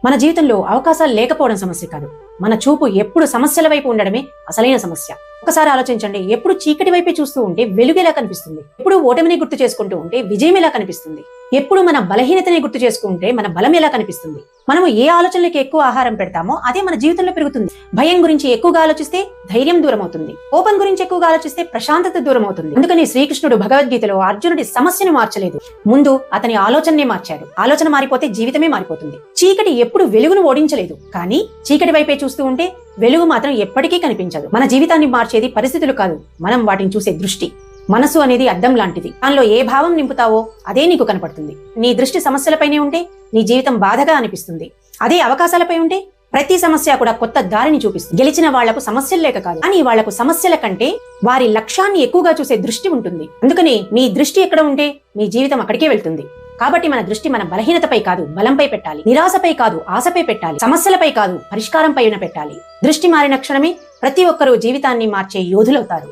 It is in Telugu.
మన జీవితంలో అవకాశాలు లేకపోవడం సమస్య కాదు, మన చూపు ఎప్పుడు సమస్యల వైపు ఉండడమే అసలైన సమస్య. ఒకసారి ఆలోచించండి, ఎప్పుడు చీకటి వైపే చూస్తూ ఉంటే వెలుగు ఎలా కనిపిస్తుంది? ఎప్పుడు ఓటమిని గుర్తు చేసుకుంటూ ఉంటే విజయం ఎలా కనిపిస్తుంది? ఎప్పుడు మన బలహీనతని గుర్తు చేసుకుంటే మన బలం ఎలా కనిపిస్తుంది? మనము ఏ ఆలోచనలకి ఎక్కువ ఆహారం పెడతామో అదే మన జీవితంలో పెరుగుతుంది. భయం గురించి ఎక్కువగా ఆలోచిస్తే ధైర్యం దూరం అవుతుంది. కోపం గురించి ఎక్కువగా ఆలోచిస్తే ప్రశాంతత దూరం అవుతుంది. అందుకని శ్రీకృష్ణుడు భగవద్గీతలో అర్జునుడి సమస్యను మార్చలేదు, ముందు అతని ఆలోచననే మార్చాడు. ఆలోచన మారిపోతే జీవితమే మారిపోతుంది. చీకటి ఎప్పుడు వెలుగును ఓడించలేదు, కానీ చీకటి వైపే చూస్తూ ఉంటే వెలుగు మాత్రం ఎప్పటికీ కనిపించదు. మన జీవితాన్ని మార్చేది పరిస్థితులు కాదు, మనం వాటిని చూసే దృష్టి. మనసు అనేది అద్దం లాంటిది, దానిలో ఏ భావం నింపుతావో అదే నీకు కనపడుతుంది. నీ దృష్టి సమస్యలపైనే ఉంటే నీ జీవితం బాధగా అనిపిస్తుంది. అదే అవకాశాలపై ఉంటే ప్రతి సమస్య కూడా కొత్త దారిని చూపిస్తుంది. గెలిచిన వాళ్లకు సమస్యలు లేక కాదు, కానీ వాళ్లకు సమస్యల కంటే వారి లక్ష్యాన్ని ఎక్కువగా చూసే దృష్టి ఉంటుంది. అందుకని మీ దృష్టి ఎక్కడ ఉంటే మీ జీవితం అక్కడికే వెళ్తుంది. కాబట్టి మన దృష్టి మన బలహీనతపై కాదు బలంపై పెట్టాలి, నిరాశపై కాదు ఆశపై పెట్టాలి, సమస్యలపై కాదు పరిష్కారం పైన పెట్టాలి. దృష్టి మారిన క్షణమే ప్రతి ఒక్కరూ జీవితాన్ని మార్చే యోధులవుతారు.